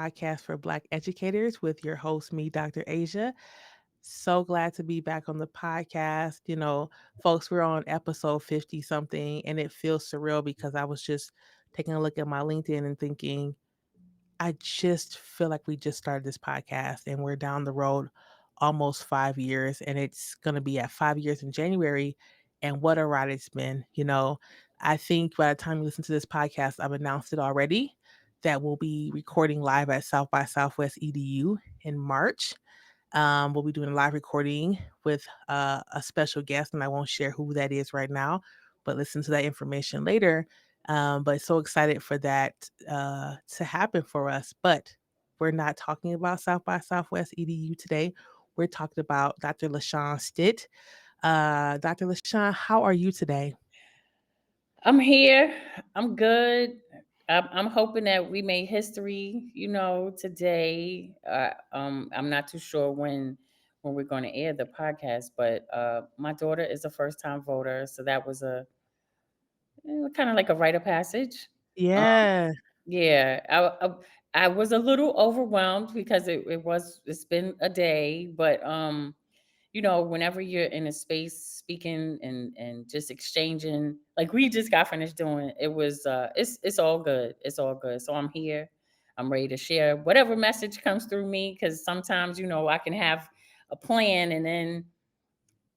podcast for Black educators with your host, me, Dr. Asia. So glad to be back on the podcast. Folks, we're on episode 50 something, and it feels surreal because I was just taking a look at my LinkedIn and thinking, I just feel like we just started this podcast and we're down the road almost 5 years, and it's going to be at 5 years in January. And what a ride it's been. I think by the time you listen to this podcast, I've announced it already that we'll be recording live at South by Southwest EDU in March. We'll be doing a live recording with a special guest, and I won't share who that is right now, but listen to that information later. But so excited for that to happen for us. But we're not talking about South by Southwest EDU today. We're talking about Dr. LaShaune Stitt. Dr. LaShaune, how are you today? I'm here. I'm good. I'm hoping that we made history, today. I'm not too sure when we're going to air the podcast, but my daughter is a first time voter, so that was a kind of like a rite of passage. Um, Yeah. yeah, I was a little overwhelmed because it's been a day, but whenever you're in a space speaking and just exchanging, like we just got finished doing, it's all good. It's all good. So I'm here. I'm ready to share whatever message comes through me because sometimes, I can have a plan and then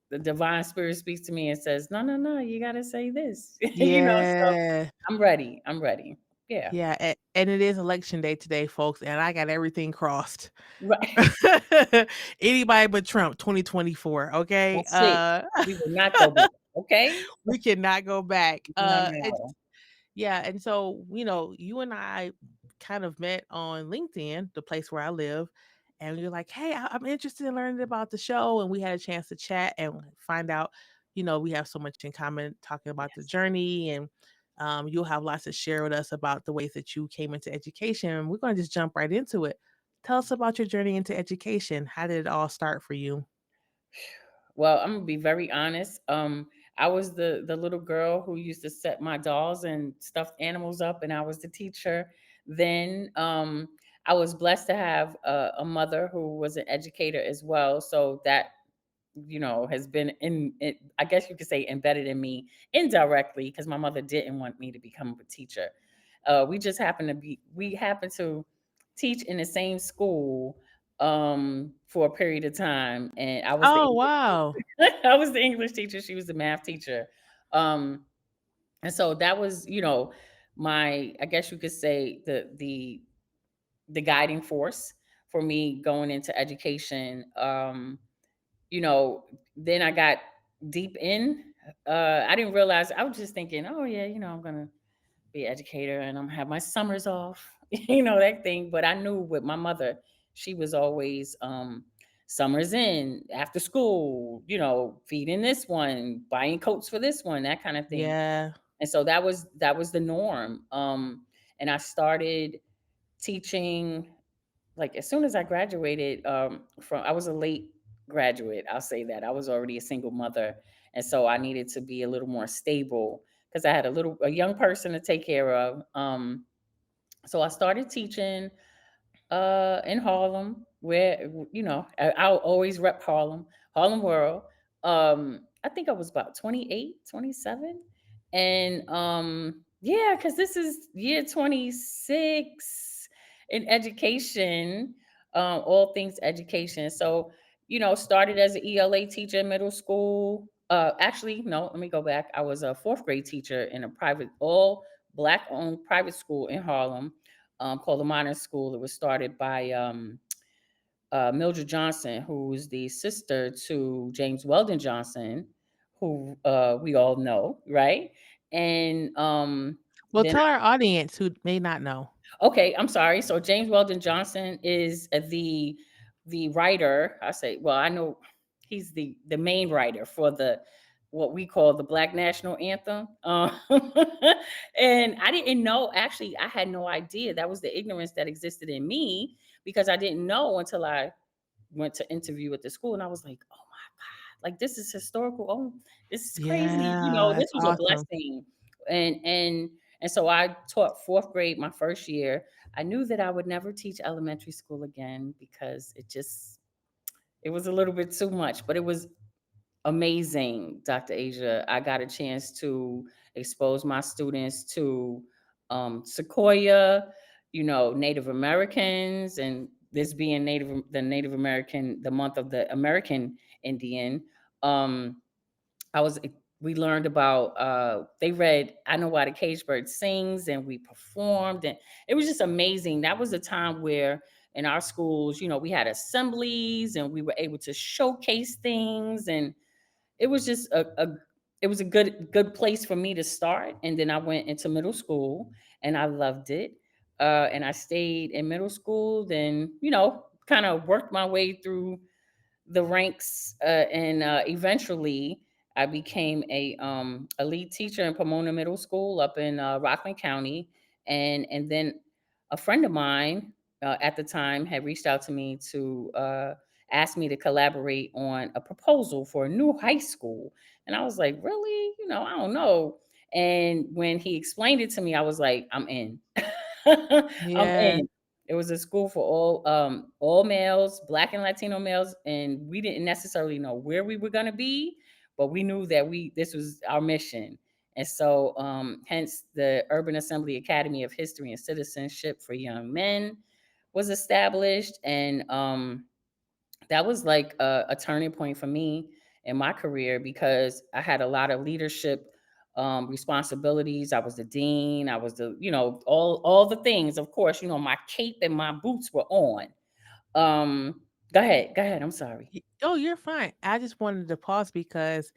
the divine spirit speaks to me and says, no, no, no, you got to say this, so Yeah. I'm ready. I'm ready. Yeah. Yeah. And it is election day today, folks, and I got everything crossed. Right. Anybody but Trump 2024, okay? That's it. We will not go back. Okay. We cannot go back. No, no. Yeah, and so, you and I kind of met on LinkedIn, the place where I live, and you're like, "Hey, I'm interested in learning about the show," and we had a chance to chat and find out, we have so much in common talking about the Yes. journey, and you'll have lots to share with us about the ways that you came into education. We're going to just jump right into it. Tell us about your journey into education. How did it all start for you? Well, I'm gonna be very honest. I was the little girl who used to set my dolls and stuffed animals up, and I was the teacher. Then I was blessed to have a mother who was an educator as well. So that has been I guess you could say embedded in me indirectly because my mother didn't want me to become a teacher. We happened to teach in the same school for a period of time, and I was the Oh, English wow. I was the English teacher, she was the math teacher. Um, and so that was, my I guess you could say the guiding force for me going into education. You know, then I got deep in. I didn't realize I was just thinking, oh yeah, I'm gonna be an educator and I'm gonna have my summers off, that thing. But I knew with my mother, she was always summers in, after school, feeding this one, buying coats for this one, that kind of thing. Yeah. And so that was the norm. And I started teaching like as soon as I graduated from I was a late graduate, I'll say that. I was already a single mother, and so I needed to be a little more stable because I had a young person to take care of. So I started teaching in Harlem, where I'll always rep Harlem World. I think I was about 28, 27, and yeah, because this is year 26 in education, all things education. So started as an ELA teacher in middle school. Actually, no, let me go back. I was a fourth grade teacher in a private, all black owned private school in Harlem, called the Modern School. It was started by Mildred Johnson, who is the sister to James Weldon Johnson, who we all know, right? And Well, then tell our audience who may not know. Okay, I'm sorry. So James Weldon Johnson is the writer. I say, well, I know he's the main writer for the what we call the Black National Anthem. And I didn't know. Actually, I had no idea. That was the ignorance that existed in me because I didn't know until I went to interview at the school, and I was like, oh my god, like this is historical. Oh, this is crazy. Yeah, This that's was a awesome. blessing. And so I taught fourth grade my first year. I knew that I would never teach elementary school again because it was a little bit too much, but it was amazing, Dr. Asia. I got a chance to expose my students to sequoia, Native Americans, and this being Native American, the month of the American Indian. Um, I was we learned about they read I Know Why the Cage Bird Sings, and we performed, and it was just amazing. That was a time where in our schools, we had assemblies and we were able to showcase things, and it was just it was a good place for me to start. And then I went into middle school and I loved it. And I stayed in middle school, then, kind of worked my way through the ranks, and eventually I became a lead teacher in Pomona Middle School up in Rockland County, and then a friend of mine at the time had reached out to me to ask me to collaborate on a proposal for a new high school, and I was like, really, I don't know. And when he explained it to me, I was like, I'm in. I'm Yeah. in. It was a school for all males, Black and Latino males, and we didn't necessarily know where we were gonna be, but we knew that we this was our mission. And so, hence the Urban Assembly Academy of History and Citizenship for Young Men was established, and that was like a turning point for me in my career because I had a lot of leadership responsibilities. I was the dean. I was the, all the things. Of course, my cape and my boots were on. Go ahead, go ahead. I'm sorry. Oh, you're fine. I just wanted to pause because,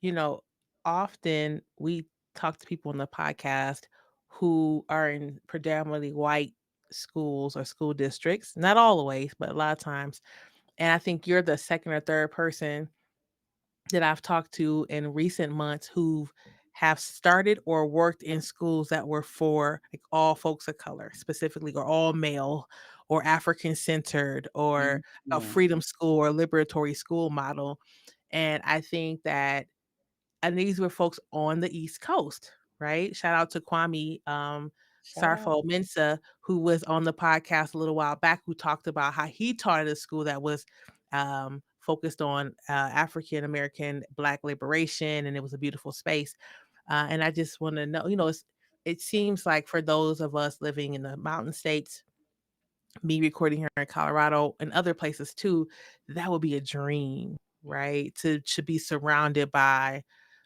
you know, often we talk to people on the podcast who are in predominantly white schools or school districts, not always, but a lot of times. And I think you're the second or third person that I've talked to in recent months who have started or worked in schools that were for like all folks of color, specifically, or all male or African centered or a Mhm. freedom school or liberatory school model. And I think that and these were folks on the East Coast, right? Shout out to Kwame Shout out. Sarfo Mensah, who was on the podcast a little while back, who talked about how he taught at a school that was focused on African American Black liberation, and it was a beautiful space. And I just want to know, it seems like for those of us living in the mountain states, me recording here in Colorado and other places too, that would be a dream, right? To be surrounded by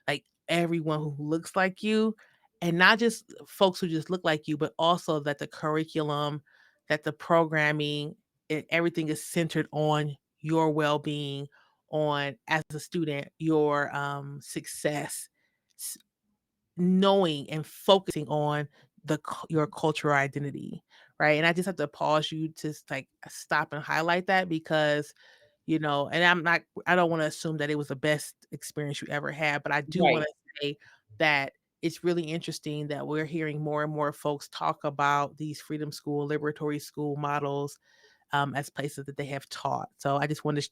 like everyone who looks like you and not just folks who just look like you, but also that the curriculum, that the programming, everything is centered on your well-being, on as a student, your success, knowing and focusing on your cultural identity, right? And I just have to pause you to like stop and highlight that because and I don't want to assume that it was the best experience you ever had, but I do want Right. to say that it's really interesting that we're hearing more and more folks talk about these freedom school, liberatory school models as places that they have taught. So I just wanted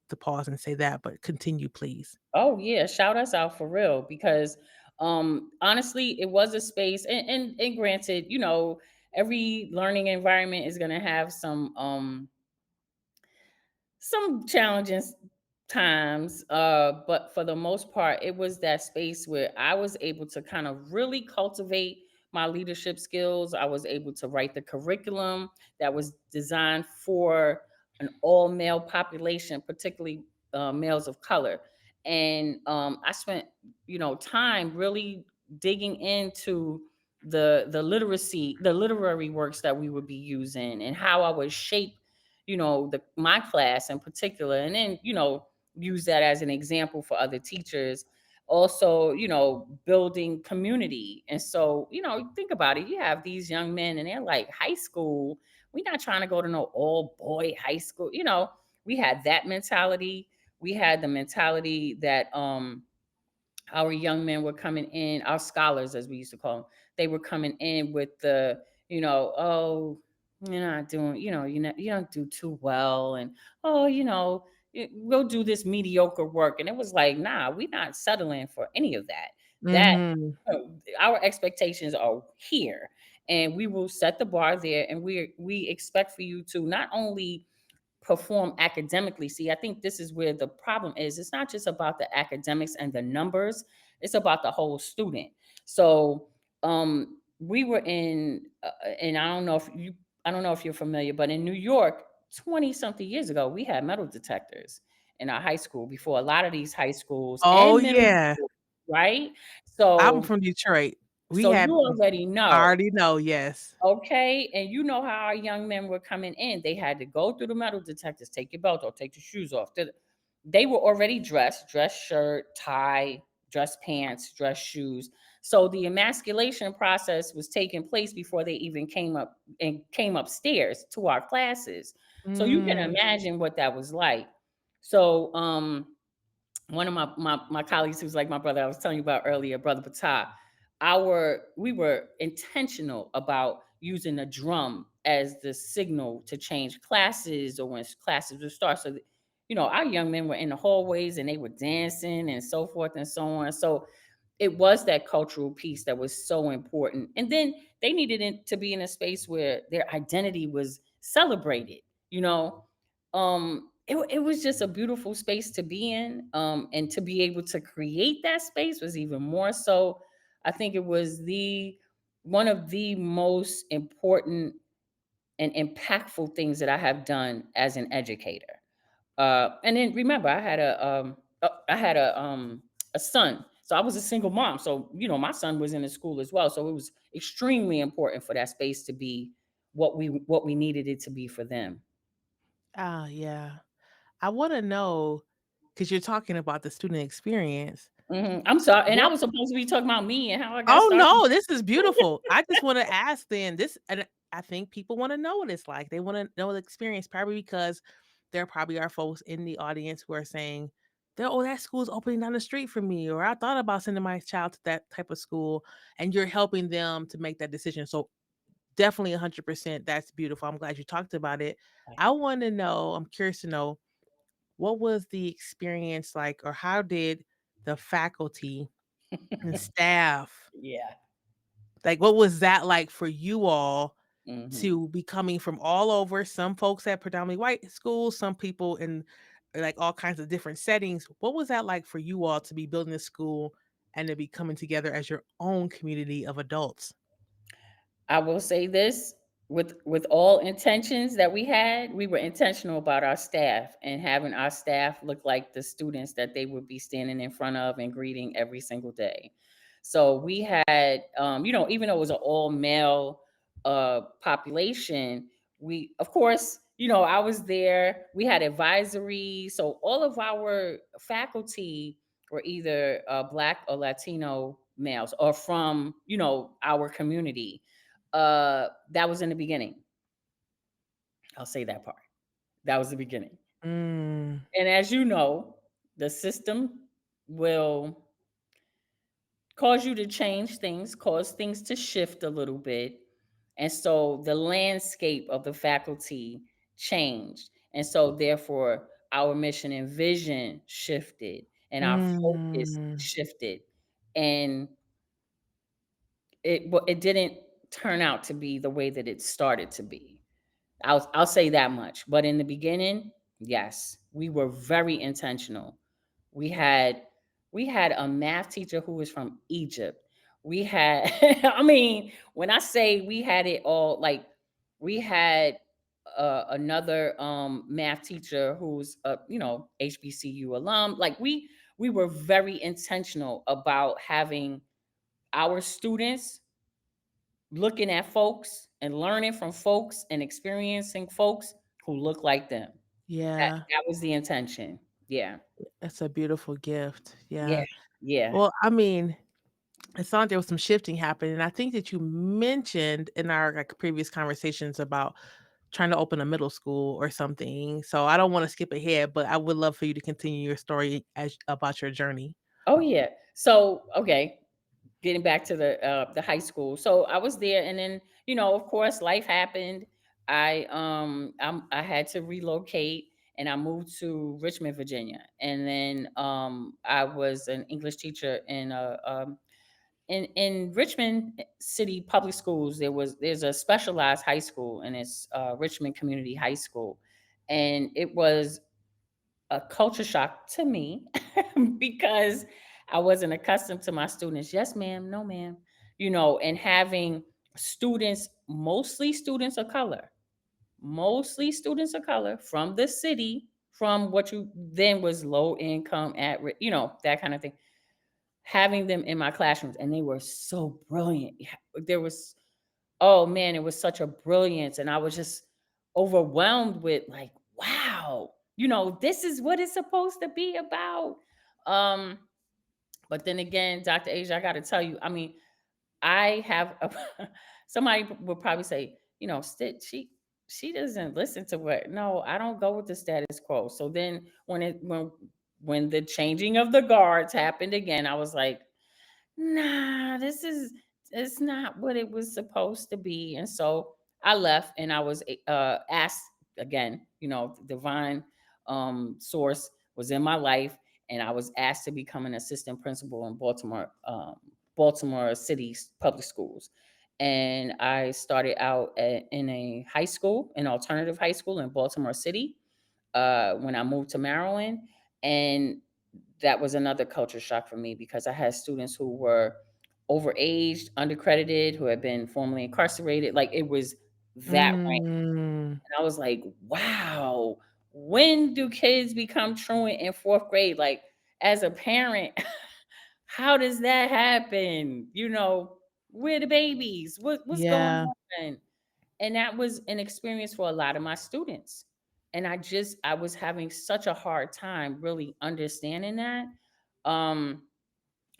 to pause and say that, but continue, please. Oh yeah, shout us out for real because honestly, it was a space, and granted, every learning environment is going to have some challenging times, but for the most part it was that space where I was able to kind of really cultivate my leadership skills. I was able to write the curriculum that was designed for an all male population, particularly males of color. And I spent time really digging into the literary works that we would be using, and how I would shape the my class in particular, and then use that as an example for other teachers. Also, building community. And so, think about it, you have these young men and they're like high school. We're not trying to go to no all boy high school. We had that mentality. We had the mentality that our young men were coming in, our scholars, as we used to call them, they were coming in with oh, you're not doing, you don't do too well. And, oh, we'll do this mediocre work. And it was like, nah, we're not settling for any of that. That, Mhm. our expectations are here. and we will set the bar there, and we expect for you to not only perform academically. See, I think this is where the problem is. It's not just about the academics and the numbers, it's about the whole student. So, we were in, and I don't know if you're familiar, but in New York, 20 something years ago, we had metal detectors in our high school before a lot of these high schools Oh, and middle yeah. school, right? I'm So, from Detroit. We so you had already I know. already know, yes. Okay, and you know how our young men were coming in. They had to go through the metal detectors, take your belt off, take your shoes off. They were already dressed, dress shirt, tie, dress pants, dress shoes. So the emasculation process was taking place before they even came upstairs to our classes. So you can Mm. imagine what that was like. So one of my colleagues who's like my brother, I was telling you about earlier, brother Patah, we were intentional about using a drum as the signal to change classes or when classes would start. So that, our young men were in the hallways and they were dancing and so forth and so on. So it was that cultural piece that was so important. And then they needed it to be in a space where their identity was celebrated, you know. It was just a beautiful space to be in. And to be able to create that space was even more so. I think it was the one of the most important and impactful things that I have done as an educator. And then remember, I had a son, so I was a single mom. So my son was in the school as well. So it was extremely important for that space to be what we needed it to be for them. Ah, yeah. I wanna know, because 'cause you're talking about the student experience. I'm sorry, and I What was supposed to be talking about me and how I got Oh, started. no, this is beautiful. I just wanna ask then this and I think people wanna know what it's like. They wanna know the experience probably because there probably are folks in the audience who are saying, "Oh, that school's opening down the street from me," or, "I thought about sending my child to that type of school," and you're helping them to make that decision. So, definitely 100%, that's beautiful. I'm glad you talked about it. I'm curious to know, what was the experience like, or how did the faculty and staff Yeah. what was that like for you all hmm to be coming from all over? Some folks at predominantly white schools, some people in like all kinds of different settings. What was that like for you all to be building a school and to be coming together as your own community of adults? I will say this, with all intentions that we were intentional about our staff and having our staff look like the students that they would be standing in front of and greeting every single day. So we had, even though it was an all male population, we, of course, I was there. We had advisory, so all of our faculty were either Black or Latino males or from our community. That was in the beginning. I'll say that part. That was the beginning. Mm, And as you know, the system will cause you to change things, cause things to shift a little bit. And so the landscape of the faculty changed. And so therefore our mission and vision shifted and our focus mm. shifted. And it didn't turn out to be the way that it started to be. I'll say that much. But in the beginning, yes, we were very intentional. We had we had a math teacher who was from Egypt. We had I mean, when I say we had it all, like we had another math teacher who's a HBCU alum. Like we were very intentional about having our students looking at folks and learning from folks and experiencing folks who look like them. That Yeah, that was the intention. Yeah. that's a beautiful gift. Yeah. Yeah. Yeah. Well, I mean, it sounded like there was some shifting happening. And I think that you mentioned in our previous conversations about trying to open a middle school or something. So I don't want to skip ahead, but I would love for you to continue your story as about your journey. Oh, yeah. So, okay, getting back to the high school. So I was there and then, of course, life happened. I had to relocate and I moved to Richmond, Virginia. And then I was an English teacher in Richmond City Public Schools, there's a specialized high school, and it's Richmond Community High School, and it was a culture shock to me because I wasn't accustomed to my students. Yes, ma'am. No, ma'am. And having students, mostly students of color from the city, from what you then was low income that kind of thing, having them in my classrooms, and they were so brilliant. Yeah, there was oh man, it was such a brilliance, and I was just overwhelmed with like, wow, this is what it's supposed to be about. Um, but then again, Dr. Asia, I got to tell you, I mean, I have somebody would probably say, Stitt, she doesn't listen to what. No, I don't go with the status quo. So then when the changing of the guards happened again, I was like, nah, it's not what it was supposed to be. And so I left, and I was asked again, divine source was in my life, and I was asked to become an assistant principal in Baltimore City's public schools. And I started out in a high school, an alternative high school in Baltimore City, when I moved to Maryland. And that was another culture shock for me because I had students who were overaged, undercredited, who had been formerly incarcerated. Like it was that rank. Mm. And I was like, wow, when do kids become truant in fourth grade? Like, as a parent, how does that happen? We're the babies. What's going Yeah. on? And that was an experience for a lot of my students. And I was having such a hard time really understanding that. Um,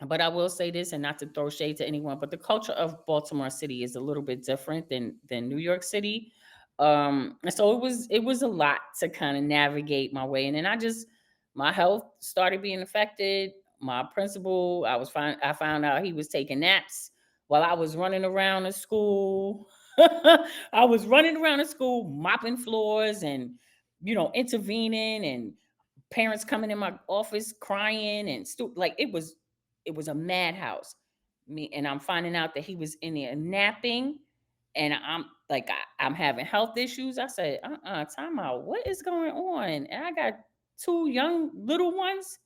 but I will say this, and not to throw shade to anyone, but the culture of Baltimore City is a little bit different than New York City. And so it was a lot to kind of navigate my way. And then my health started being affected. My principal, I found out he was taking naps while I was running around the school. I was running around the school, mopping floors and intervening, and parents coming in my office crying, and like it was a madhouse. I'm finding out that he was in there napping, and I'm like, I'm having health issues. I said, time out. What is going on? And I got two young little ones.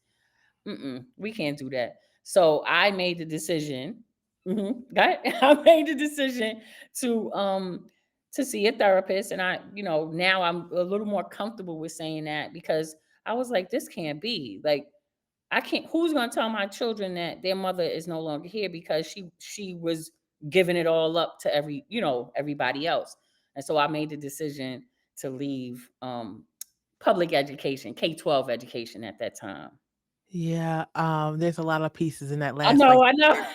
We can't do that. So I made the decision. Right? I made the decision to um to see a therapist, and now I'm a little more comfortable with saying that because I was like, this can't be like I can't. Who's going to tell my children that their mother is no longer here because she was giving it all up to everybody else, and so I made the decision to leave public education, K-12 education at that time. Yeah, there's a lot of pieces in that I last, know, I know.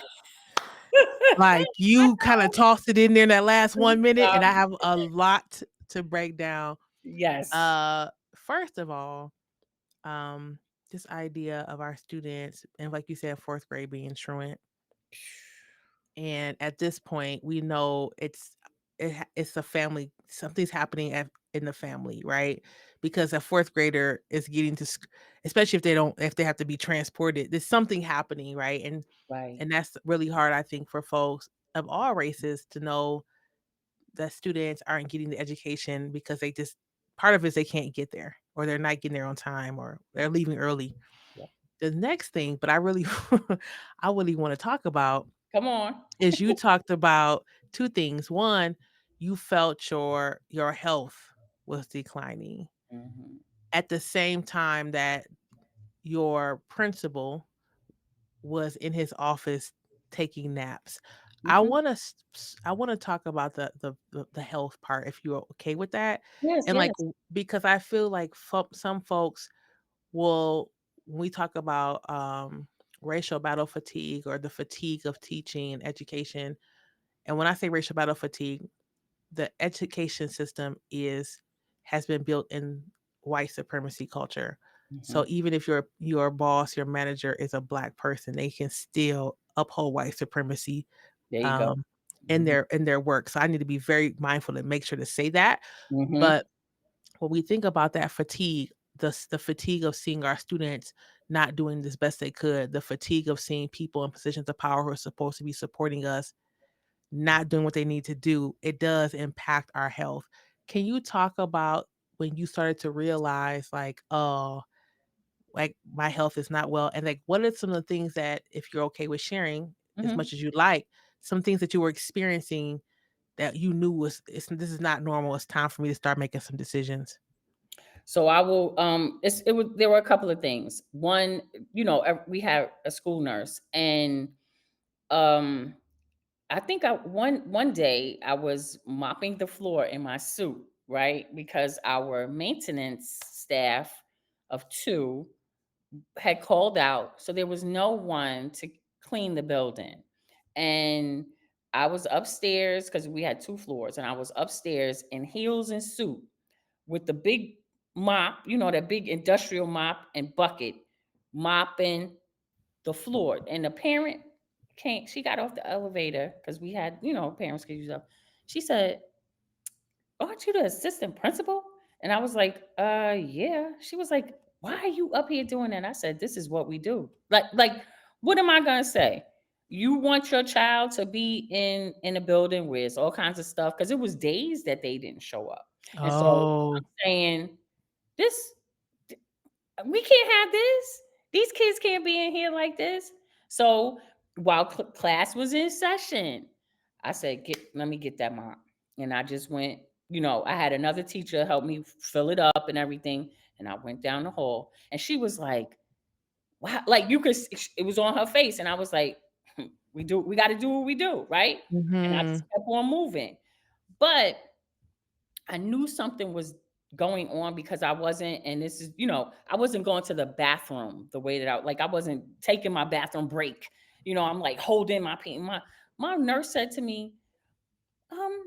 I you kinda know. tossed it in there in that last 1 minute, and I Um, have a lot to break down. yes. First of all, um, this idea of our students, and like you said, 4th grade being truant, and at this point, we know it's a family something's happening in the family, right? Because a 4th grader is getting to especially if they have to be transported, there's something happening, right? Right. And that's really hard, I think, for folks of all races to know that students aren't getting the education because they just part of it is they can't get there, or they're not getting there on time, or they're leaving early. Yep. The next thing, but I really I really wanna talk about Come on. is you talked about 2 things. 1, you felt your health was declining Mhm. at the same time that your principal was in his office taking naps. Mhm. I wanna talk about the health part if you're okay with that, Yes, and, yes. because I feel like some folks will when we talk about, racial battle fatigue or the fatigue of teaching and education, and when I say racial battle fatigue, the education system has been built in white supremacy culture. So Mhm. even if your boss, your manager is a black person, they can still uphold white supremacy There you go. um, Mhm. in their work. So I need to be very mindful and make sure to say that. Mhm. But when we think about that fatigue, the fatigue of seeing our students not doing this best they could, the fatigue of seeing people in positions of power who are supposed to be supporting us not doing what they need to do, it does impact our health. Can you talk about when you started to realize like, oh, like my health is not well? And like, what are some of the things that, if you're okay with sharing as Mhm. much as you like, some things that you were experiencing that you knew this is not normal. It's time for me to start making some decisions. So I will it was there were a couple of things. One, we had a school nurse, and um I think I one day I was mopping the floor in my suit, right? Because our maintenance staff of 2 had called out, so there was no one to clean the building. And I was upstairs because we had 2 floors, and I was upstairs in heels and suit with the big mop, that big industrial mop and bucket, mopping the floor. And the parent came, she got off the elevator because we had, parents could use up. She said, "Aren't you the assistant principal?" And I was like, yeah. She was like, "Why are you up here doing that?" I said, "This is what we do." Like, what am I gonna say? You want your child to be in a building where it's all kinds of stuff, because it was days that they didn't show up. And so Oh. I'm saying, this we can't have this. These kids can't be in here like this. So while class was in session, I said, let me get that mop." And I just went, I had another teacher help me fill it up and everything. And I went down the hall, and she was like, "Wow." Like, you could, it was on her face. And I was like, we got to do what we do. Right. And I just Mhm. kept on moving. But I knew something was going on, because I wasn't, and this is, I wasn't going to the bathroom the way that I wasn't taking my bathroom break. I'm like holding my pee. My nurse said to me, um,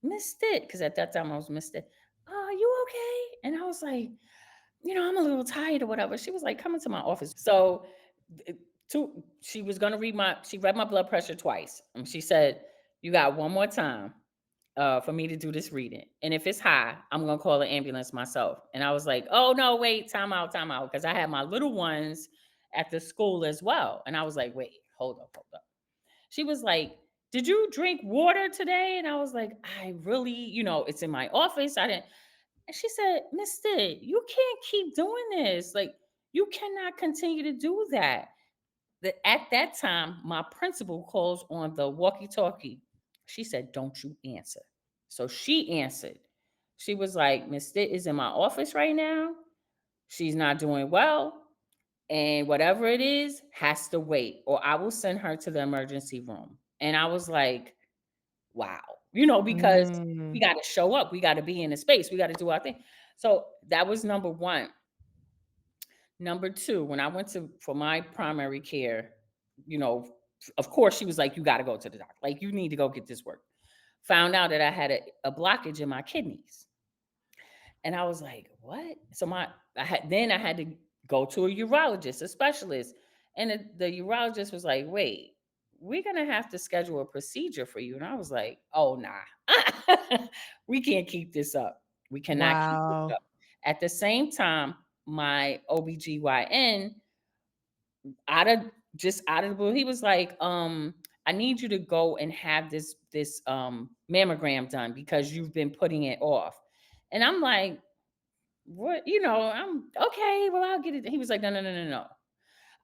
"Miss Stitt," because at that time I was Miss Stitt. "Are you okay?" And I was like, "I'm a little tired or whatever." She was like, "Come into my office." So, th- she was gonna she read my blood pressure twice. And she said, "You got one more time for me to do this reading. And if it's high, I'm gonna call an ambulance myself." And I was like, "Oh no, wait, time out," because I had my little ones at the school as well. And I was like, "Wait, hold up, hold up." She was like, "Did you drink water today?" And I was like, "I really, it's in my office. I didn't." And she said, "Mister, you can't keep doing this. Like, you cannot continue to do that." At that time, my principal calls on the walkie-talkie. She said, "Don't you answer." So she answered. She was like, "Miss Stitt is in my office right now. She's not doing well. And whatever it is has to wait, or I will send her to the emergency room." And I was like, wow, because we Mm. got to show up. We got to be in the space. We got to do our thing. So that was number one. Number two, when I went to for my primary care, you know, of course she was like, "You got to go to the doctor. Like, you need to go get this work." Found out that I had a blockage in my kidneys. And I was like, "What?" So I had to go to a urologist, a specialist. And the urologist was like, "Wait, we're gonna have to schedule a procedure for you." And I was like, "Oh, nah. We can't keep this up. We cannot keep this Wow. up." At the same time, my OBGYN, out of out of the blue, he was like, "I need you to go and have this mammogram done because you've been putting it off." And I'm like, "What?" I'm okay. Well, I'll get it. He was like, "No, no, no, no, no.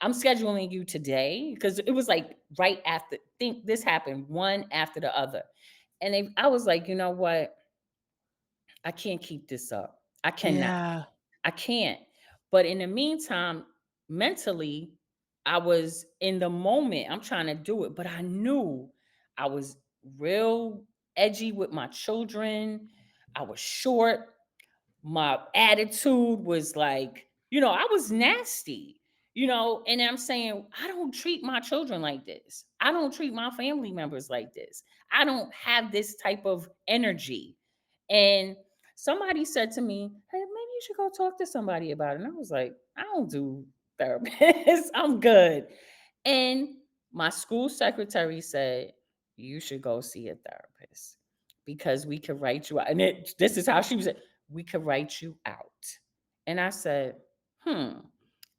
I'm scheduling you today," because it was like right after. Think this happened one after the other, and I was like, "You know what? I can't keep this up. I cannot. Yeah. I can't." But in the meantime, mentally, I was in the moment. I'm trying to do it, but I knew I was real edgy with my children. I was short. My attitude was like, I was nasty, and I'm saying, I don't treat my children like this. I don't treat my family members like this. I don't have this type of energy. And somebody said to me, "Hey, maybe you should go talk to somebody about it." And I was like, "I don't do therapists. I'm good." And my school secretary said, "You should go see a therapist because we could write you out." And this is how she was: "We could write you out." And I said, "Hmm,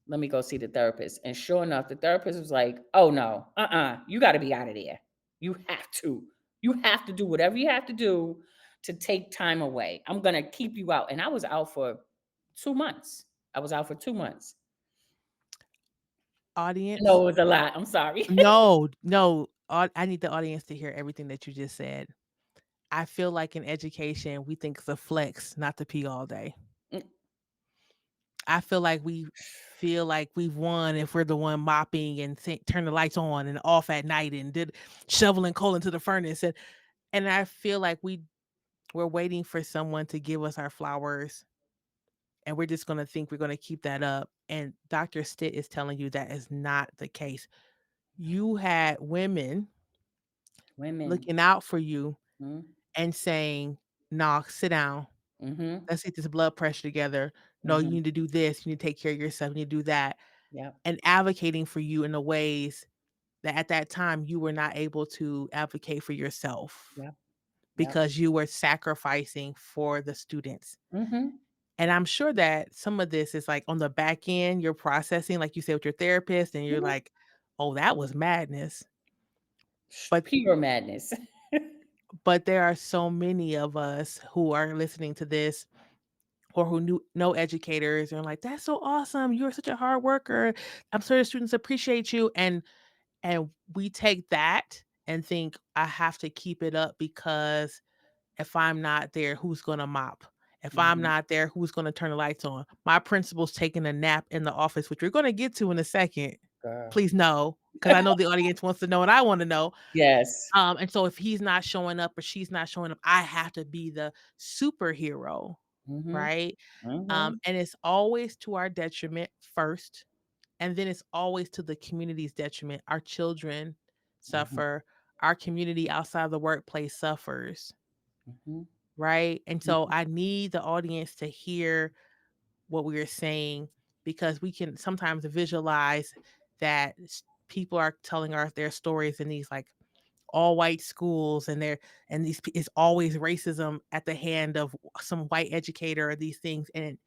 let me go see the therapist." And sure enough, the therapist was like, "Oh no, you got to be out of there. You have to. You have to do whatever you have to do to take time away. I'm gonna keep you out." And I was out for 2 months. I was out for 2 months. No, Audience? it was a lot. I'm sorry. No, no, I need the audience to hear everything that you just said. I feel like in education, we think it's a flex not to pee all day. I feel like we feel like we've won if we're the one mopping and turn the lights on and off at night and did shoveling coal into the furnace, and I feel like we're waiting for someone to give us our flowers, and we're just gonna think we're gonna keep that up, and Dr. Stitt is telling you that is not the case. You had women Women. looking out for you Mhm. and saying, "Nah, sit down. Mhm. Let's get this blood pressure together. No, you Mhm. need to do this. You need to take care of yourself. You need to do that." Yep. And advocating for you in the ways that at that time you were not able to advocate for yourself Yep. Yep. because you were sacrificing for the students. Mhm. And I'm sure that some of this is like on the back end, you're processing, like you said, with your therapist, and you're Mhm. like, oh, that was madness. But Pure madness. there are so many of us who are listening to this or who know educators and like, that's so awesome. You're such a hard worker. I'm sure the students appreciate you. And we take that and think, "I have to keep it up because if I'm not there, who's gonna mop? If I'm Mhm. not there, who's gonna turn the lights on? My principal's taking a nap in the office," which we're gonna get to in a second. Girl. Please no, because I know the audience wants to know and I wanna know. Yes. And so if he's not showing up or she's not showing up, I have to be the superhero, Mhm. right? Mhm. And it's always to our detriment first, and then it's always to the community's detriment. Our children Mhm. suffer, our community outside the workplace suffers, Mhm. right? And so Mhm. I need the audience to hear what we are saying because we can sometimes visualize that people are telling their stories in these like all white schools and it's always racism at the hand of some white educator or these things, and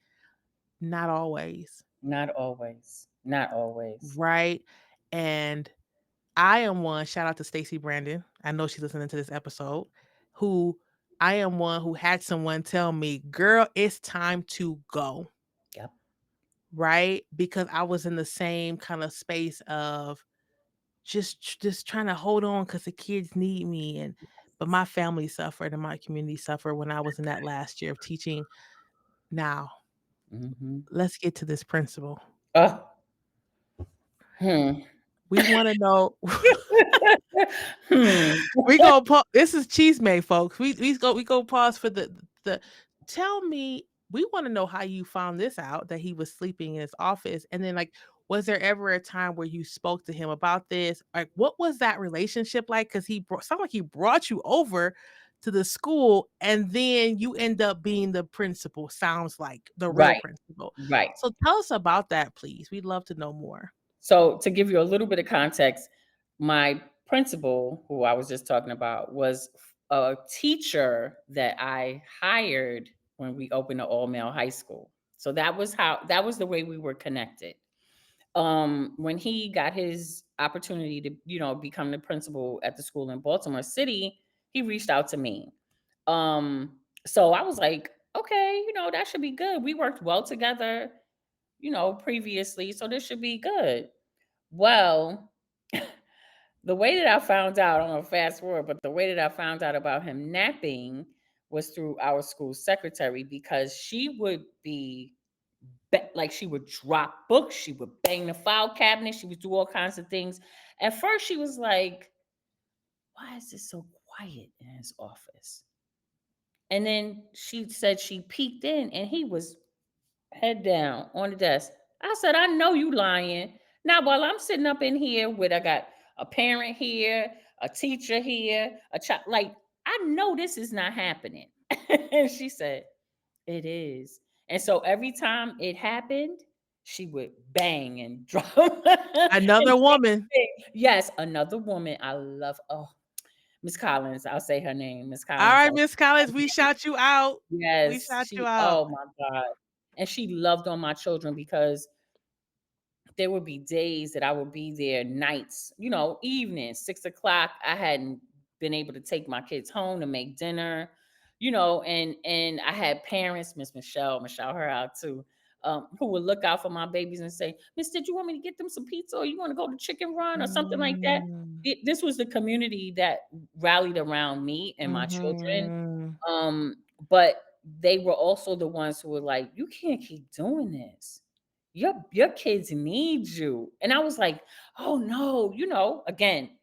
not always, Not always. Not always. right? And I am one, shout out to Stacey Brandon. I know she's listening to this episode, who I am one who had someone tell me, "Girl, it's time to go." Yep. Right? Because I was in the same kind of space of just trying to hold on because the kids need me, and but my family suffered and my community suffered when I was in that last year of teaching. Now, Mhm. let's get to this principle. Oh. Hmm. We wanna know. Hmm. We go this is cheese made, folks. We go pause for the tell me, we wanna know how you found this out that he was sleeping in his office, and then, like, was there ever a time where you spoke to him about this? Like, what was that relationship like? Because he sounded like he brought you over to the school, and then you end up being the principal, sounds like, the real Right. principal. Right. So tell us about that, please. We'd love to know more. So to give you a little bit of context, my principal, who I was just talking about, was a teacher that I hired when we opened the all male high school. So that was the way we were connected. When he got his opportunity to, become the principal at the school in Baltimore City, he reached out to me. So I was like, okay, that should be good. We worked well together, previously, so this should be good. Well, the way that I found out, I'm gonna fast forward, but the way that I found out about him napping was through our school secretary because she would like she would drop books, she would bang the file cabinet, she would do all kinds of things. At first, she was like, "Why is this so quiet in his office?" And then she said she peeked in, and he was head down on the desk. I said, "I know you lying." Now, while I'm sitting up in here with I got a parent here, a teacher here, a child, like I know this is not happening. And she said, "It is." And so every time it happened, she would bang and drop. Another woman. Yes, another woman. I love. Oh, Miss Collins. I'll say her name, Miss Collins. Alright, Miss Collins, we shout you out. We Yes, shout you she. out. Oh my God. And she loved on my children because there would be days that I would be there nights, evenings, 6 o'clock. I hadn't been able to take my kids home to make dinner, and I had parents, Michelle, her out too, who would look out for my babies and say, Miss, did you want me to get them some pizza or you want to go to Chicken Run or something like that? Mm. This was the community that rallied around me and my children. Mhm. Um, but they were also the ones who were like, "You can't keep doing this. Your kids need you." And I was like, "Oh no," again,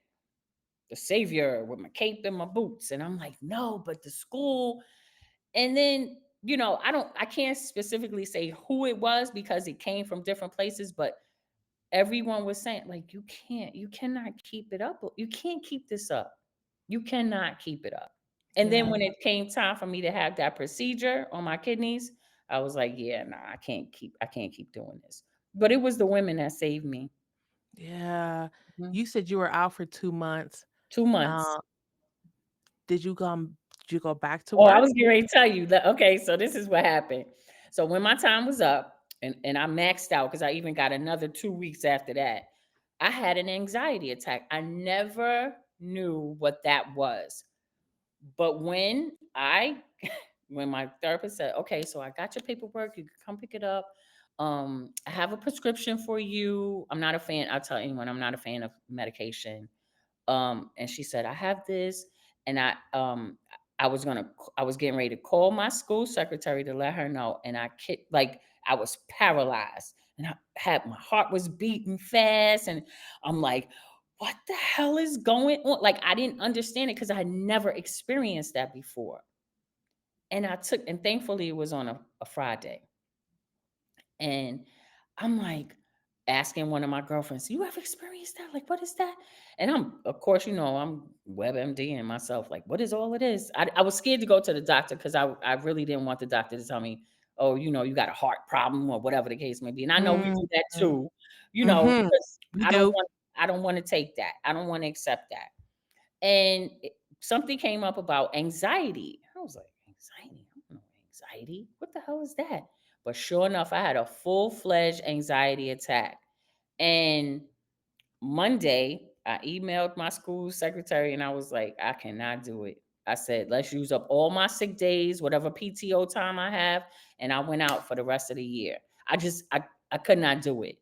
the savior with my cape and my boots. And I'm like, "No, but the school." And then, I can't specifically say who it was because it came from different places, but everyone was saying, like, you cannot keep it up. You can't keep this up. You cannot keep it up. And then Yeah. when it came time for me to have that procedure on my kidneys, I was like, yeah, nah, I can't keep doing this. But it was the women that saved me. Yeah. Mhm. You said you were out for 2 months. 2 months. Uh, did you go back to Oh, I work? was getting ready to tell you that. Okay, so this is what happened. So when my time was up and I maxed out because I even got another 2 weeks after that, I had an anxiety attack. I never knew what that was. But when my therapist said, "Okay, so I got your paperwork, you can come pick it up. I have a prescription for you." I'm not a fan, I'll tell anyone, I'm not a fan of medication. And she said, "I have this." And I was getting ready to call my school secretary to let her know. And like I was paralyzed and my heart was beating fast. And I'm like, what the hell is going on? Like I didn't understand it because I had never experienced that before. And thankfully it was on a Friday. And I'm like asking one of my girlfriends, "You ever experienced that? Like, what is that?" And of course, I'm WebMD and myself, like, what is all of this? I was scared to go to the doctor because I really didn't want the doctor to tell me, "Oh, you got a heart problem," or whatever the case may be. And I know we Mhm. do that too, Mhm. because We do. I don't want to take that. I don't want to accept that. And something came up about anxiety. I was like, anxiety? I don't know anxiety. What the hell is that? But sure enough, I had a full-fledged anxiety attack. And Monday, I emailed my school secretary and I was like, I cannot do it. I said, let's use up all my sick days, whatever PTO time I have. And I went out for the rest of the year. I could not do it.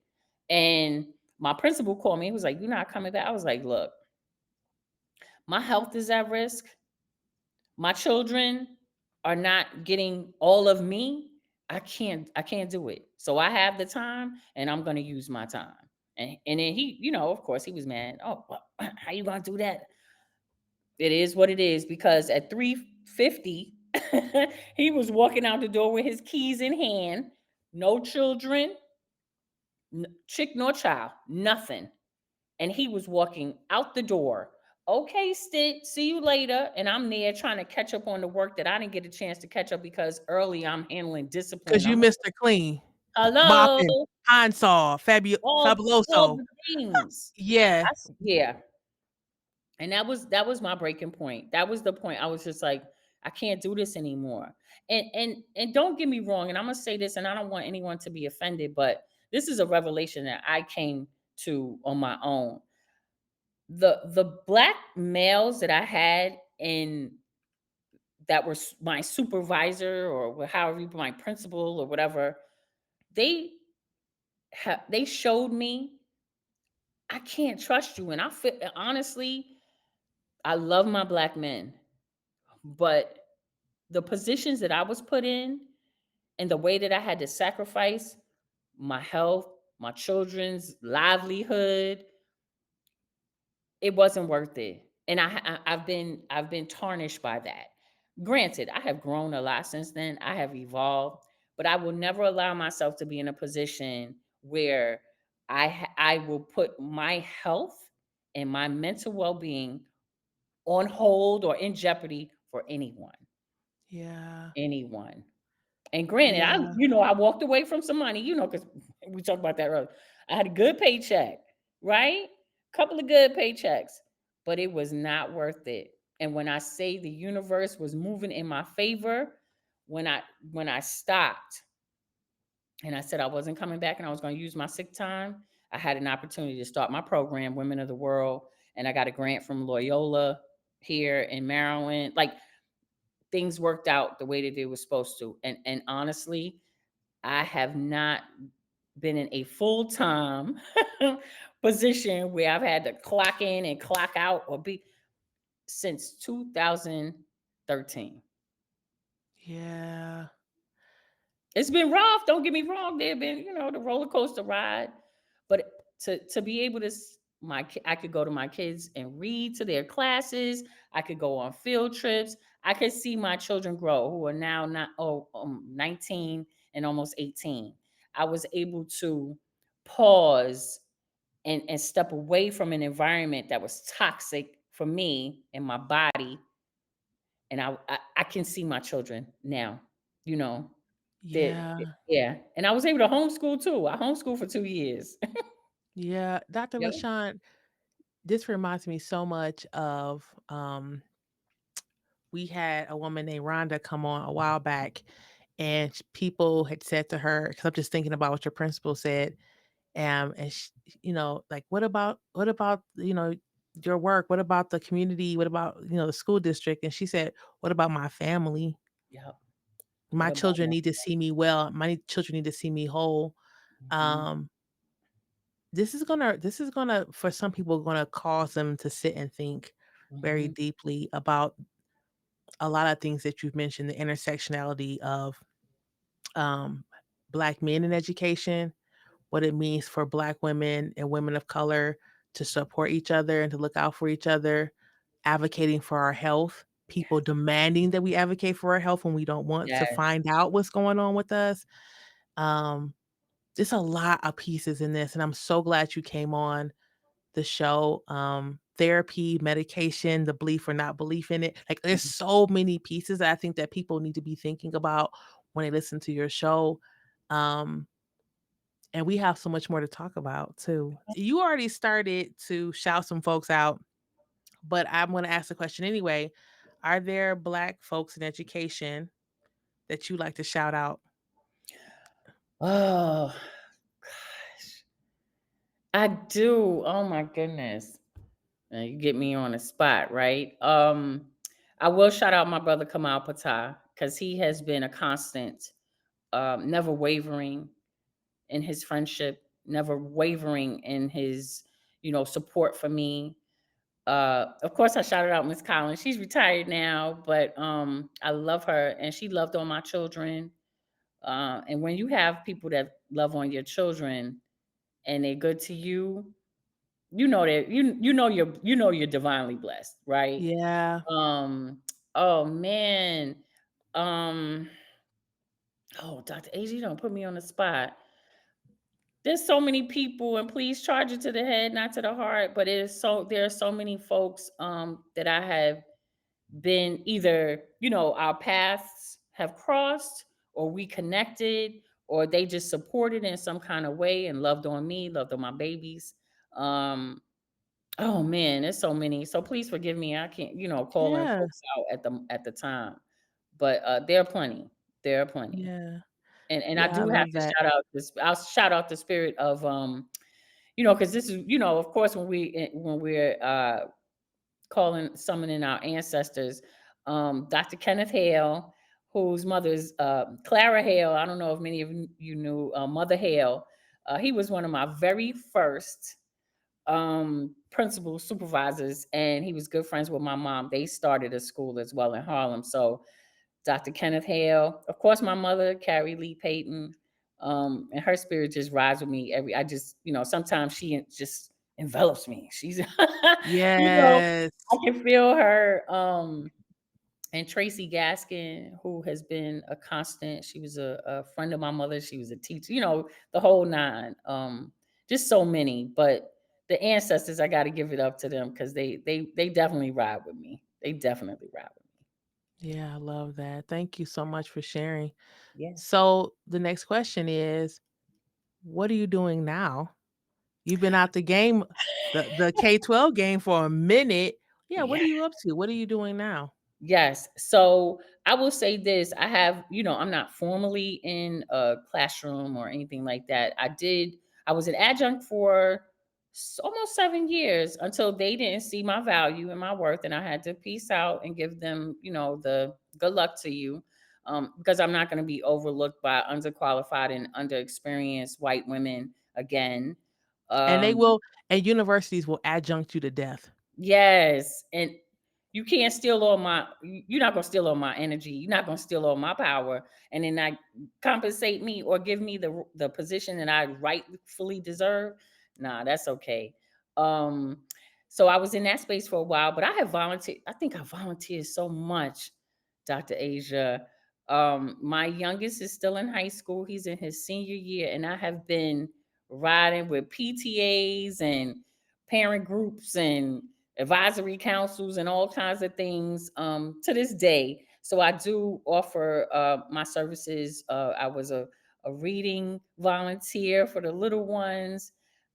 And my principal called me. He was like, "You're not coming back." I was like, "Look, my health is at risk. My children are not getting all of me. I can't do it. So I have the time and I'm going to use my time." And then he, of course he was mad. "Oh, well, how you going to do that?" It is what it is because at 3:50 he was walking out the door with his keys in hand, no children, chick nor child, nothing. And he was walking out the door. "Okay, Stick, see you later." And I'm there trying to catch up on the work that I didn't get a chance to catch up because early I'm handling 'Cause discipline. you I'm Mr. Clean, hello, mopping, Pine-Sol, all Fabuloso. the things. Yeah. Yeah. And that was my breaking point. That was the point. I was just like, I can't do this anymore. And don't get me wrong, and I'm gonna say this, and I don't want anyone to be offended, but this is a revelation that I came to on my own. The black males that I had in that were my supervisor or however my principal or whatever, they they showed me I can't trust you. And I feel honestly, I love my black men, but the positions that I was put in and the way that I had to sacrifice my health, my children's livelihood, it wasn't worth it. And I've been tarnished by that. Granted, I have grown a lot since then. I have evolved, but I will never allow myself to be in a position where I will put my health and my mental well-being on hold or in jeopardy for anyone. Yeah. Anyone. And granted, Yeah. I walked away from some money, because we talked about that earlier. I had a good paycheck, right? Couple of good paychecks, but it was not worth it. And when I say the universe was moving in my favor, when I when I stopped, and I said I wasn't coming back and I was going to use my sick time. I had an opportunity to start my program, Women of the World, and I got a grant from Loyola here in Maryland. Like, things worked out the way that they were supposed to. And honestly, I have not been in a full-time position where I've had to clock in and clock out or be since 2013. Yeah. It's been rough, don't get me wrong, there have been, the roller coaster ride, but to be able to I could go to my kids and read to their classes, I could go on field trips, I could see my children grow who are now not 19 and almost 18. I was able to pause and step away from an environment that was toxic for me and my body, and I can see my children now, you know, that Yeah. yeah, and I was able to homeschool too. I homeschooled for 2 years. Yeah. Dr. Yep. LaShawn, this reminds me so much of we had a woman named Rhonda come on a while back, and people had said to her, because I'm just thinking about what your principal said, and like, what about your work? What about the community? What about the school district? And she said, what about my family? Yep. My What about children my need to see me well. My children need to see me whole. mhm, Um, this is gonna for some people gonna cause them to sit and think very mhm, deeply about a lot of things that you've mentioned, the intersectionality of um, Black men in education, what it means for Black women and women of color to support each other and to look out for each other, advocating for our health, people demanding that we advocate for our health when we don't want to yes, find out what's going on with us. Um, there's a lot of pieces in this, and I'm so glad you came on the show. Therapy, medication, the belief or not belief in it. Like, there's mhm, so many pieces that I think that people need to be thinking about when they listen to your show. Um, and we have so much more to talk about too. You already started to shout some folks out, but I'm going to ask the question anyway. Are there Black folks in education that you like to shout out? oh, gosh. I do, oh my goodness. Now you get me on the spot, right? I will shout out my brother Kamal Patah because he has been a constant, never wavering in his friendship, never wavering in his, support for me. Of course, I shouted out Miss Collins. She's retired now, but I love her, and she loved on my children. And when you have people that love on your children and they're good to you, you know that you're divinely blessed, right? Yeah. Um, oh man, um, oh Dr. AG, you don't put me on the spot. There's so many people, and please charge it to the head, not to the heart. But there are so many folks that I have been either, our paths have crossed or we connected or they just supported in some kind of way and loved on me, loved on my babies. Um, oh man, there's so many. So please forgive me. I can't, calling Yeah. folks out at the time. But there are plenty. There are plenty. Yeah. And I Yeah, I do have love to that. shout out this I'll shout out the spirit of because this is, of course when we're calling summoning our ancestors, Dr. Kenneth Hale, whose mother's Clara Hale. I don't know if many of you knew Mother Hale. He was one of my very first principal supervisors, and he was good friends with my mom. They started a school as well in Harlem. So Dr. Kenneth Hale, of course, my mother, Carrie Lee Payton, and her spirit just rides with me I just, sometimes she just envelops me. She's, I Yes. can feel her. And Tracy Gaskin, who has been a constant. She was a friend of my mother. She was a teacher, the whole nine. Just so many. But the ancestors, I got to give it up to them because they definitely ride with me. They definitely ride with me. Yeah, I love that. Thank you so much for sharing. Yeah. So the next question is, what are you doing now? You've been out the game, the K-12 game for a minute. Yeah, what are Yeah. you up to? What are you doing now? Yes. So I will say this. I have, I'm not formally in a classroom or anything like that. I was an adjunct for almost 7 years until they didn't see my value and my worth. And I had to peace out and give them, the good luck to you. Because I'm not going to be overlooked by underqualified and underexperienced white women again. And they Um, will and universities will adjunct you to death. Yes, and you're not gonna steal all my energy, you're not gonna steal all my power, and then not compensate me or give me the position that I rightfully deserve. Nah, that's okay. Um, so I was in that space for a while, but I think I volunteered so much, Dr. Asia. My youngest is still in high school, he's in his senior year, and I have been riding with PTAs and parent groups and advisory councils and all kinds of things to this day. So I do offer my services. I was a reading volunteer for the little ones.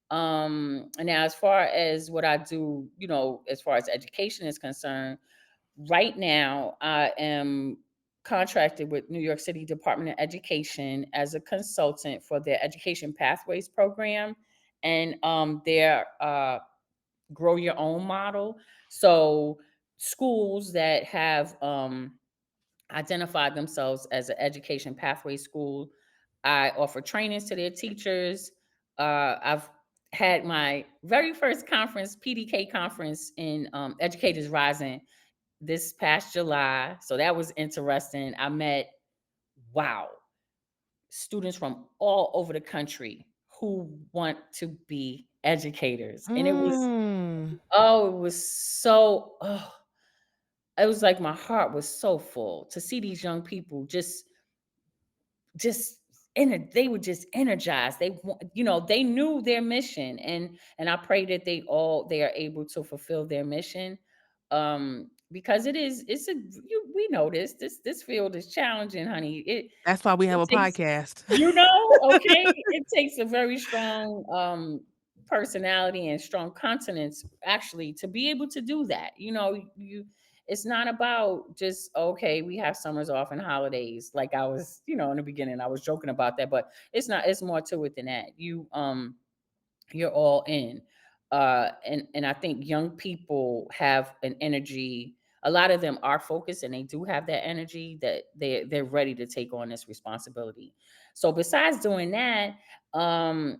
And now, as far as what I do, as far as education is concerned, right now I am contracted with New York City Department of Education as a consultant for their Education Pathways program and their grow your own model. So schools that have identified themselves as an education pathway school, I offer trainings to their teachers. I've had my very first conference, PDK conference in Educators Rising this past July. So that was interesting. I met, wow, students from all over the country who want to be educators. And Mm. it was so, it was like my heart was so full to see these young people just they were just energized. They knew their mission, and I pray that they are able to fulfill their mission. Because we know this field is challenging, honey. That's why we have It a takes podcast. Okay, it takes a very strong, personality and strong consonants actually to be able to do that. It's not about just, okay, we have summers off and holidays. Like I was, in the beginning, I was joking about that, but it's more to it than that. You're all in. And I think young people have an energy. A lot of them are focused and they do have that energy that they're ready to take on this responsibility. So besides doing that, I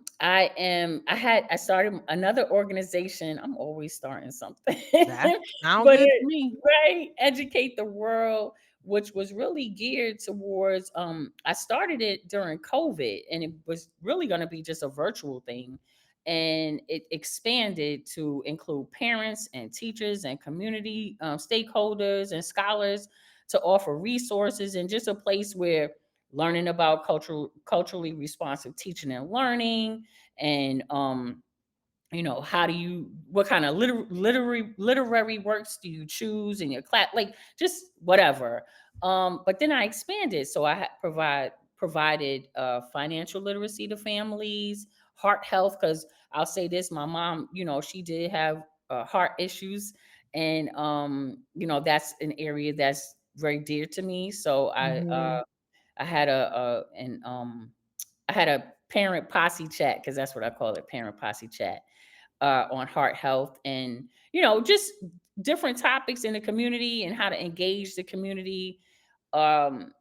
started another organization. I'm always starting something. That sound But good to me. right, educate the world, which was really geared towards, I started it during COVID and it was really going to be just a virtual thing, and it expanded to include parents and teachers and community stakeholders and scholars to offer resources and just a place where learning about culturally responsive teaching and learning and how do you what kind of literary works do you choose in your class, like just whatever. But then I expanded, so provided financial literacy to families, heart health, because I'll say this, my mom, she did have heart issues, and that's an area that's very dear to me. So Mhm. I had I had a parent posse chat, because that's what I call it, parent posse chat, on heart health and just different topics in the community and how to engage the community. um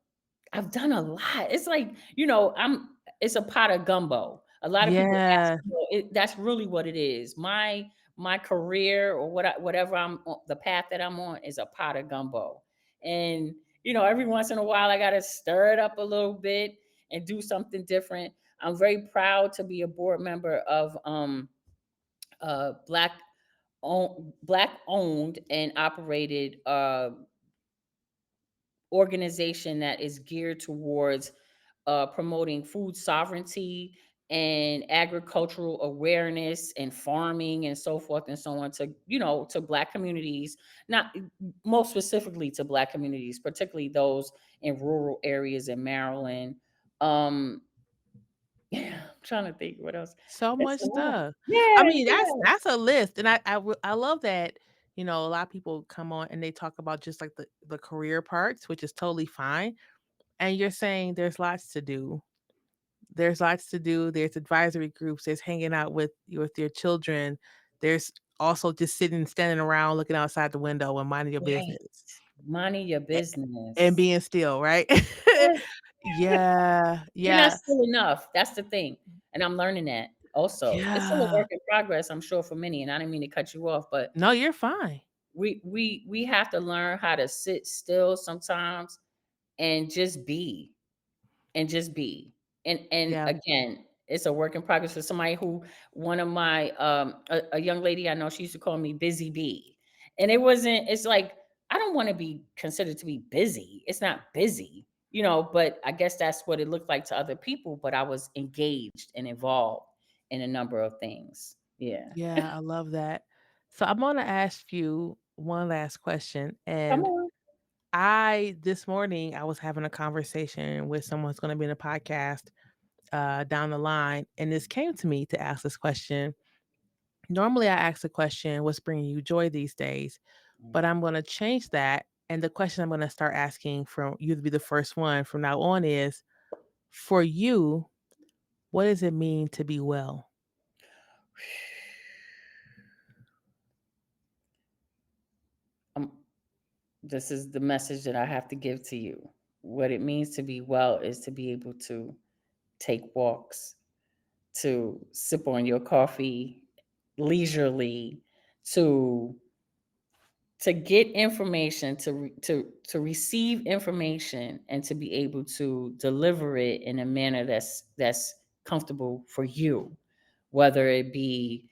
I've done a lot. It's like, it's a pot of gumbo. A lot of people ask, Yeah, that's really what it is. My career, or whatever the path that I'm on, is a pot of gumbo. And every once in a while I got to stir it up a little bit and do something different. I'm very proud to be a board member of black owned and operated organization that is geared towards promoting food sovereignty and agricultural awareness and farming and so forth and so on, to black communities, not most specifically to black communities, particularly those in rural areas in Maryland. um yeah, I'm trying to think what else. so It's much a lot. stuff. I Yeah, mean, yeah. that's a list, and I love that, a lot of people come on and they talk about just like the career parts, which is totally fine. And you're saying there's lots to do. There's lots to do. There's advisory groups. There's hanging out with your children. There's also just sitting, standing around, looking outside the window and minding your Right. business Minding your a- and business. being still, right? Yes. Yeah, You're not yeah, still enough. That's the thing. And I'm learning that also. It's still a yeah. work in progress, I'm sure, for many. And I didn't mean to cut you off, but No, you're fine. we have to learn how to sit still sometimes and just be. And just be. And Yeah, again, it's a work in progress for somebody who one of my a young lady I know, she used to call me busy bee. And it wasn't, it's like I don't want to be considered to be busy. It's not busy, but I guess that's what it looked like to other people, but I was engaged and involved in a number of things. Yeah. yeah, I love that. So I'm gonna ask you one last question, Come and on. I this morning I was having a conversation with someone who's going to be in a podcast down the line, and this came to me to ask this question. Normally, I ask the question, "What's bringing you joy these days?" But I'm going to change that, and the question I'm going to start asking from you to be the first one from now on is, for you, what does it mean to be well? Um, this is the message that I have to give to you. What it means to be well is to be able to take walks, to sip on your coffee leisurely, to get information, to receive information, and to be able to deliver it in a manner that's comfortable for you, whether it be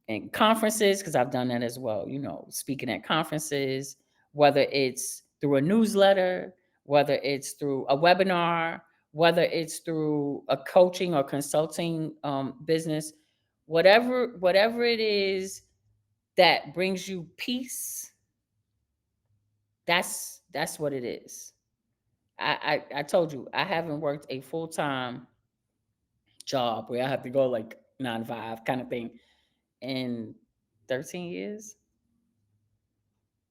in conferences, because I've done that as well, speaking at conferences, whether it's through a newsletter, whether it's through a webinar, whether it's through a coaching or consulting business, whatever it is that brings you peace, that's what it is. I told you I haven't worked a full-time job where I have to go like 9 to 5 kind of thing in 13 years.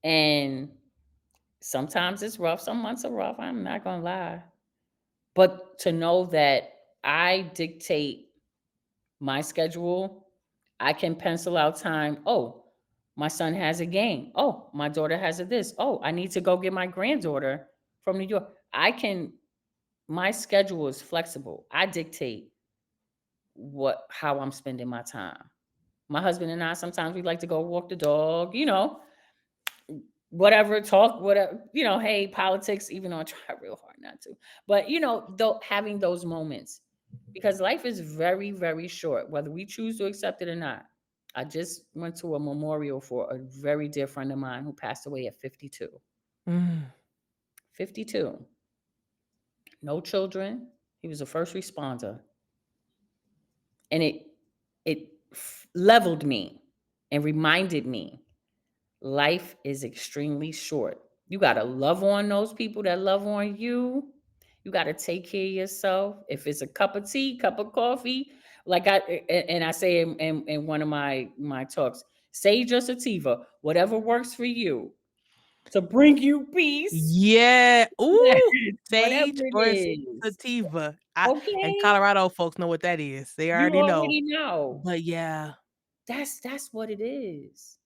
And sometimes it's rough, some months are rough, I'm not gonna lie. But to know that I dictate my schedule, I can pencil out time. Oh, my son has a game. Oh, my daughter has a this. Oh, I need to go get my granddaughter from New York. My schedule is flexible. I dictate how I'm spending my time. My husband and I sometimes we like to go walk the dog, whatever, talk, whatever, hey, politics, even though I try real hard not to. But though having those moments, because life is very, very short, whether we choose to accept it or not. I just went to a memorial for a very dear friend of mine who passed away at 52. Mm, 52. No children. He was a first responder. And it leveled me and reminded me life is extremely short. You got to love on those people that love on you. You got to take care of yourself. If it's a cup of tea, cup of coffee, like and I say in one of my talks, sage or sativa, whatever works for you to bring you peace. yeah. Yes, Ooh, whatever sage it or is. sativa. And Okay, Colorado folks know what that is. They you already know. already know. But yeah. That's what it is.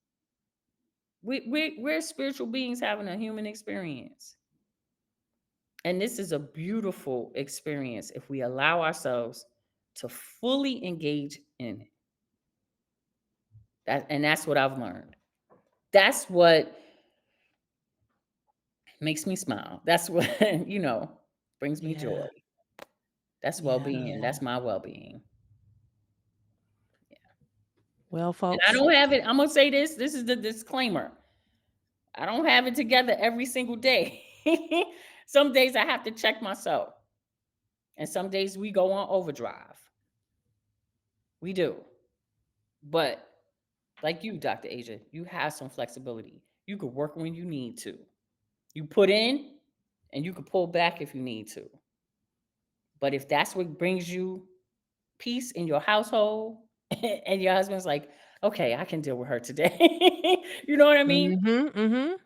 We're spiritual beings having a human experience. And this is a beautiful experience if we allow ourselves to fully engage in it. That's what I've learned. That's what makes me smile. That's what, brings me Yeah. joy. That's Yeah. well-being. That's my well-being. Well, And I folks, don't have it. I'm gonna say this. This is the disclaimer. I don't have it together every single day. Some days I have to check myself. And some days we go on overdrive. We do. But like you, Dr. Asia, you have some flexibility. You could work when you need to. You put in and you could pull back if you need to. But if that's what brings you peace in your household and your husband's like, Okay, I can deal with her today. You know what I mean? Mhm, mhm.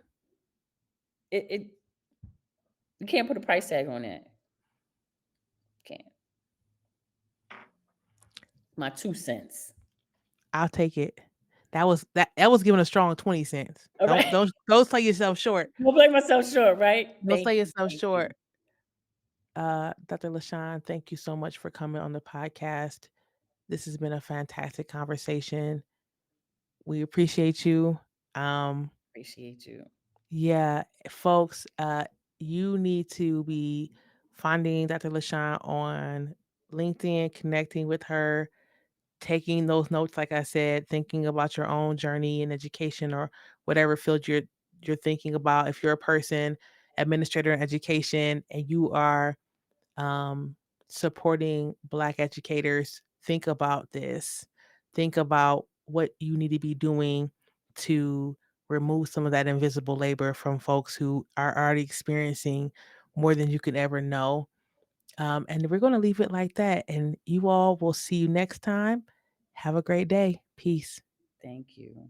It you can't put a price tag on that. Can't. My 2 cents. I'll take it. That was giving a strong 20 cents. All right. Don't sell yourself short. Don't play myself short, right? Don't sell yourself Thank you. short. Dr. LaShawn, thank you so much for coming on the podcast. This has been a fantastic conversation. We appreciate you. Um, Appreciate you. yeah, folks, you need to be finding Dr. LaShawn on LinkedIn, connecting with her, taking those notes, like I said, thinking about your own journey in education or whatever field you're thinking about. If you're a person, administrator in education, and you are supporting Black educators, think about this. Think about what you need to be doing to remove some of that invisible labor from folks who are already experiencing more than you could ever know. And we're going to leave it like that. And you all will see you next time. Have a great day. Peace. Thank you.